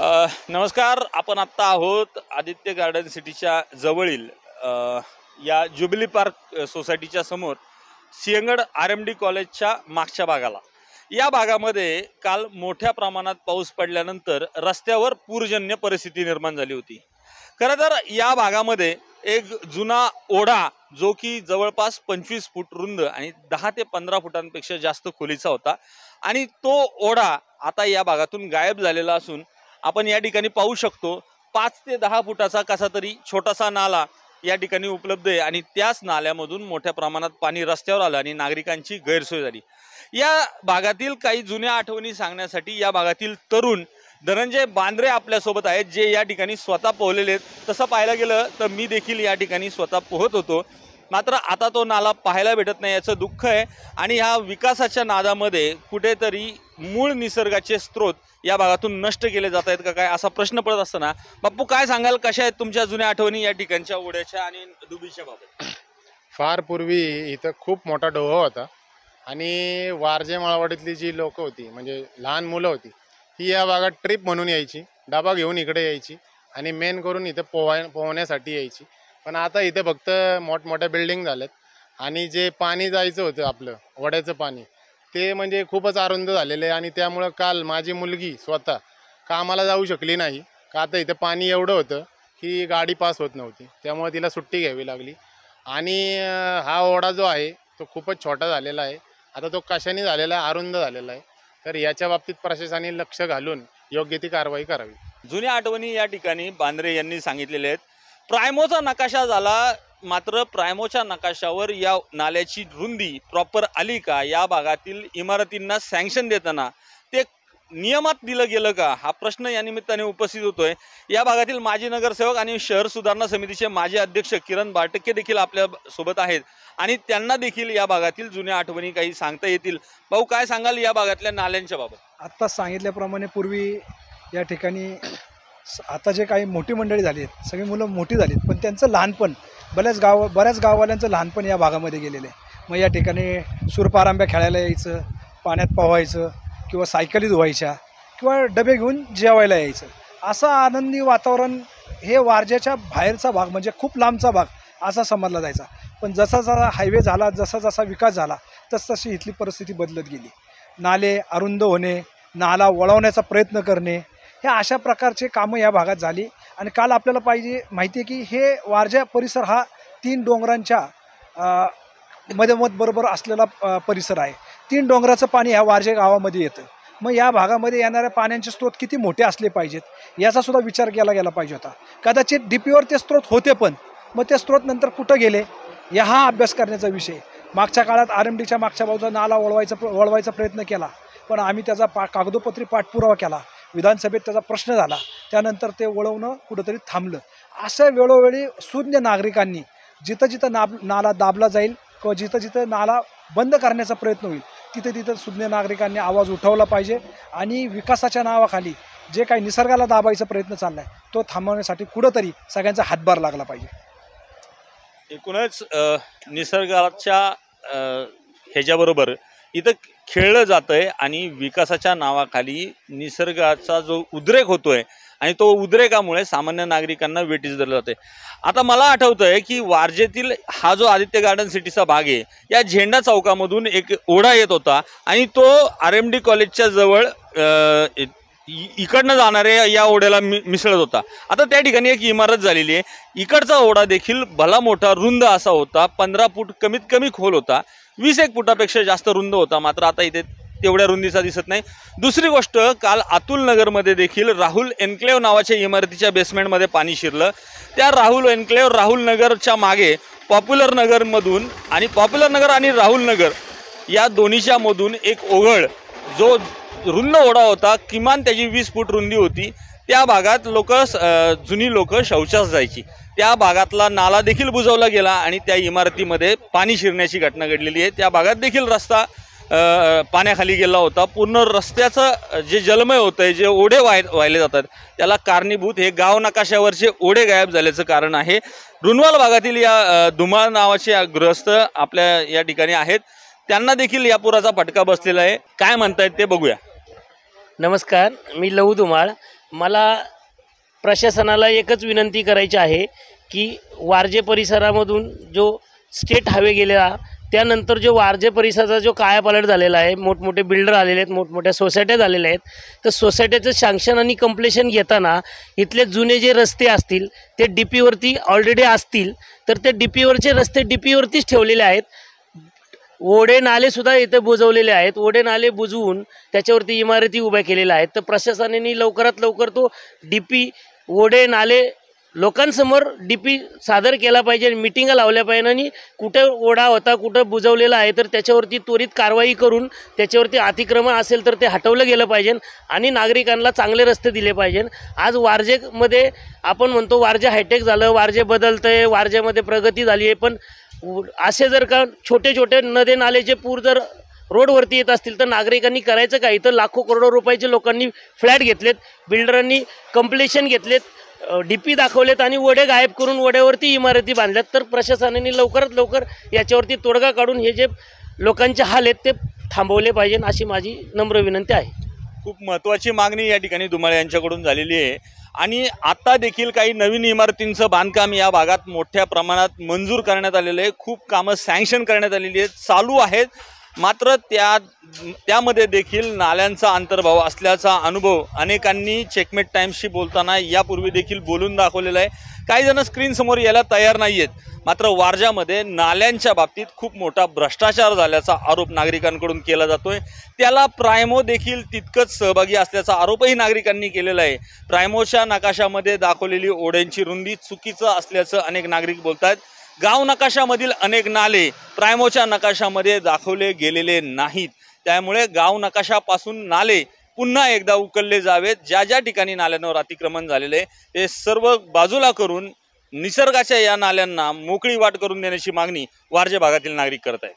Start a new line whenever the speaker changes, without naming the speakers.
नमस्कार. आपण आत्ता आहोत आदित्य गार्डन सिटीच्या जवळील या ज्युबिली पार्क सोसायटीच्या समोर सिंहगड RMD कॉलेजच्या मागच्या भागाला. या भागामध्ये काल मोठ्या प्रमाणात पाऊस पडल्यानंतर रस्त्यावर पूरजन्य परिस्थिती निर्माण झाली होती. खरं तर या भागामध्ये एक जुना ओढा जो की जवळपास 25 फूट रुंद आणि 10 ते 15 फुटांपेक्षा जास्त खोलीचा होता आणि तो ओढा आता या भागातून गायब झालेला असून आपण या ठिकाणी पाहू शकतो 5 ते 10 फुटाचा कसा तरी छोटासा नाला या ठिकाणी उपलब्ध आहे आणि त्याच नाल्यामधून मोठ्या प्रमाणात पाणी रस्त्यावर आलं आणि नागरिकांची गैरसोय झाली. या भागातील काही जुन्या आठवणी सांगण्यासाठी या भागातील तरुण धनंजय बांद्रे आपल्यासोबत आहेत, जे या ठिकाणी स्वतः पोहलेले आहेत. तसं पाहायला गेलं तर मी देखील या ठिकाणी स्वतः पोहत होतो, मात्र आता तो नाला पाहायला भेटत नाही, याचं दुःख आहे. आणि ह्या विकासाच्या नादामध्ये कुठेतरी मूळ निसर्गाचे स्रोत या भागातून नष्ट केले जात आहेत का काय असा प्रश्न पडत असताना बाप्पू काय सांगाल, कशा आहेत तुमच्या जुन्या आठवणी या ठिकाणच्या ओढ्याच्या आणि डुबीच्या बाबत?
फार पूर्वी इथं खूप मोठा डोह होता आणि वारजे माळवाडीतली जी लोक होती म्हणजे लहान मुलं होती ही या भागात ट्रिप म्हणून यायची, डबा घेऊन इकडे यायची आणि मेन करून इथं पोहण्यासाठी यायची. पण आता इथे फक्त मोठमोठ्या बिल्डिंग झाल्यात आणि जे पाणी जायचं होतं आपलं ओढ्याचं पाणी ते म्हणजे खूपच अरुंद झालेलं आहे. आणि त्यामुळं काल माझी मुलगी स्वतः कामाला जाऊ शकली नाही का, आता इथं पाणी एवढं होतं की गाडी पास होत नव्हती, त्यामुळे तिला सुट्टी घ्यावी लागली. आणि हा ओढा जो आहे तो खूपच छोटा झालेला आहे, आता तो कशाने झालेला आहे, अरुंद झालेला आहे. तर याच्या बाबतीत प्रशासनाने लक्ष घालून योग्य ती कारवाई करावी.
जुन्या आठवणी या ठिकाणी बांद्रे यांनी सांगितलेले आहेत. प्रायमोचा नकाशा झाला, मात्र प्रायमोच्या नकाशावर या नाल्याची रुंदी प्रॉपर आली का, या भागातील इमारतींना सँक्शन देताना ते नियमात दिलं गेलं का, हा प्रश्न या निमित्ताने उपस्थित होतोय. या भागातील माजी नगरसेवक आणि शहर सुधारणा समितीचे माजी अध्यक्ष किरण बाटके देखील आपल्या सोबत आहेत आणि त्यांना देखील या भागातील जुन्या आठवणी काही सांगता येतील. भाऊ काय सांगाल या भागातल्या नाल्यांच्या बाबत?
आत्ता सांगितल्याप्रमाणे पूर्वी या ठिकाणी आता जे काही मोठी मंडळी झाली आहेत, सगळी मुलं मोठी झाली आहेत, पण त्यांचं लहानपण बऱ्याच गाववाल्यांचं लहानपण या भागामध्ये गेलेलं आहे. मग या ठिकाणी सुरपारांब्या खेळायला यायचं, पाण्यात पोहायचं किंवा सायकली धुवायच्या किंवा डबे घेऊन जेवायला यायचं. असं आनंदी वातावरण हे वारजेच्या बाहेरचा भाग म्हणजे खूप लांबचा भाग असा समजला जायचा. पण जसा जसा हायवे झाला, जसा जसा विकास झाला तसतशी इथली परिस्थिती बदलत गेली. नाले अरुंद होणे, नाला वळवण्याचा प्रयत्न करणे, हे अशा प्रकारचे कामं या भागात झाली. आणि काल आपल्याला माहिती आहे की हे वारजा परिसर हा 3 डोंगरांच्या मधोमध बरोबर असलेला परिसर आहे. 3 डोंगराचं पाणी ह्या वारजे गावामध्ये येतं. मग या भागामध्ये येणाऱ्या पाण्याचे स्रोत किती मोठे असले पाहिजेत याचासुद्धा विचार केला गेला पाहिजे होता. कदाचित DPवर ते स्रोत होते, पण मग ते स्रोत नंतर कुठं गेले हा अभ्यास करण्याचा विषय. मागच्या काळात RMDच्या मागच्या बाजूचा नाला वळवायचा प्रयत्न केला, पण आम्ही त्याचा कागदोपत्री पाठपुरावा केला, विधानसभेत त्याचा प्रश्न झाला, त्यानंतर ते वळवणं कुठंतरी थांबलं. अशा वेळोवेळी शून्य नागरिकांनी जिथं जिथं नाला दाबला जाईल किंवा जिथं जिथं नाला बंद करण्याचा प्रयत्न होईल तिथं तिथं शून्य नागरिकांनी आवाज उठवला पाहिजे. आणि विकासाच्या नावाखाली जे काही निसर्गाला दाबायचा प्रयत्न चालला आहे तो थांबवण्यासाठी कुठंतरी सगळ्यांचा हातभार लागला पाहिजे.
एकूणच निसर्गाच्या ह्याच्याबरोबर इथं खेळलं जातंय आणि विकासाच्या नावाखाली निसर्गाचा जो उद्रेक होतोय आणि तो उद्रेकामुळे सामान्य नागरिकांना वेठीस धरलं जाते. आता मला आठवतंय की वारजेतील हा जो आदित्य गार्डन सिटीचा भाग आहे, या झेंडा चौकामधून एक ओढा येत होता आणि तो RMD कॉलेजच्या जवळ इकडनं जाणाऱ्या या ओढ्याला मिसळत होता. आता त्या ठिकाणी एक इमारत झालेली आहे. इकडचा ओढा देखील भला मोठा रुंद असा होता, 15 फूट कमीत कमी खोल होता, 20-1 फुटापेक्षा जास्त रुंद होता, मात्र आता इथे तेवढ्या रुंदीचा दिसत नाही. दुसरी गोष्ट, काल अतुल नगरमध्ये देखील राहुल एन्क्लेव्ह नावाच्या इमारतीच्या बेसमेंटमध्ये पाणी शिरलं. त्या राहुल नगरच्या मागे पॉप्युलर नगरमधून आणि पॉप्युलर नगर आणि राहुल नगर या दोन्हीच्या मधून एक ओघळ जो रुंद ओढा होता, किमान त्याची 20 फूट रुंदी होती. त्या भागात जुनी लोक शौचास जायची. त्या भागातला नाला देखील बुजवला गेला आणि त्या इमारतीमध्ये पाणी शिरण्याची घटना घडलेली आहे. त्या भागात देखील रस्ता पाण्याखाली गेला होता. पूर्ण रस्त्याचं जे जलमय होतं आहे, जे ओढे वाहिले जातात, त्याला कारणीभूत हे गाव नकाशावरचे ओढे गायब झाल्याचं कारण आहे. रुनवाल भागातील या धुमाळ नावाचे गृहस्थ आपल्या या ठिकाणी आहेत, त्यांना देखील या पुराचा फटका बसलेला आहे. काय म्हणतायत ते बघूया.
नमस्कार, मी लहू धुमाळ. मला प्रशासनाला एकच विनंती करायची आहे की वारजे परिसरामधून जो स्टेट हायवे गेलेला त्यानंतर जो वारजे परिसराचा जो कायापालट झालेला आहे, मोठमोठे बिल्डर आलेले आहेत, मोठमोठ्या सोसायट्या झालेल्या आहेत, तर सोसायट्याचं सँक्शन आणि कंप्लेशन घेताना इथले जुने जे रस्ते असतील ते डी पीवरती ऑलरेडी असतील तर ते डी पीवरचे रस्ते डी पीवरतीच ठेवलेले आहेत. ओढे नालेसुद्धा इथे बुजवलेले आहेत. ओढे नाले बुजवून त्याच्यावरती इमारती उभ्या केलेल्या आहेत. तर प्रशासनाने लवकरात लवकर तो डी पी ओढे नाले लोकांसमोर डी पी सादर केला पाहिजे, मिटिंगा लावल्या पाहिजे आणि कुठं ओढा होता, कुठं बुजवलेला आहे तर त्याच्यावरती त्वरित कारवाई करून त्याच्यावरती अतिक्रमण असेल तर ते हटवलं गेलं पाहिजे आणि नागरिकांना चांगले रस्ते दिले पाहिजे. आज वारजेमध्ये आपण म्हणतो वारजे हायटेक झालं, वारजे बदलतं आहे, वारजेमध्ये प्रगती झाली आहे, पण असे जर का छोटे छोटे नदे नालेचे पूर जर रोडवरती येत असतील तर नागरिकांनी करायचं काय? इथं लाखो करोडो रुपयाचे लोकांनी फ्लॅट घेतलेत, बिल्डरांनी कंप्लेशन घेतलेत, डी पी दाखवलेत आणि ओढे गायब करून ओढ्यावरती इमारती बांधल्यात. तर प्रशासनाने लवकरात लवकर याच्यावरती तोडगा काढून हे जे लोकांचे हाल आहेत ते थांबवले पाहिजे अशी माझी नम्र विनंती आहे.
खूप महत्त्वाची मागणी या ठिकाणी धुमाळे यांच्याकडून झालेली आहे आणि आता देखील काही नवीन इमारतींचं बांधकाम या भागात मोठ्या प्रमाणात मंजूर करण्यात आलेलं आहे. खूप कामं सँक्शन करण्यात आलेली आहेत, चालू आहेत. मात्र त्यामध्ये देखील नाल्यांचा अंतर्भाव असल्याचा अनुभव अनेकांनी चेकमेट टाइम्सशी बोलताना यापूर्वी देखील बोलून दाखवलेला आहे. काही जण स्क्रीनसमोर यायला तयार नाही आहेत. मात्र वारजामध्ये नाल्यांच्या बाबतीत खूप मोठा भ्रष्टाचार झाल्याचा आरोप नागरिकांकडून केला जातोय. त्याला प्रायमो देखील तितकंच सहभागी असल्याचा आरोपही नागरिकांनी केलेला आहे. प्रायमोच्या नकाशामध्ये दाखवलेली ओढ्यांची रुंदी चुकीचं असल्याचं अनेक नागरिक बोलत आहेत. गाव नकाशामधील अनेक नाले प्रायमोच्या नकाशामध्ये दाखवले गेलेले नाहीत. त्यामुळे गाव नकाशापासून नाले पुन्हा एकदा उकलले जावेत. ज्या ज्या ठिकाणी नाल्यांवर अतिक्रमण झालेले ते सर्व बाजूला करून निसर्गाच्या या नाल्यांना मोकळी वाट करून देण्याची मागणी वारजे भागातील नागरिक करत आहेत.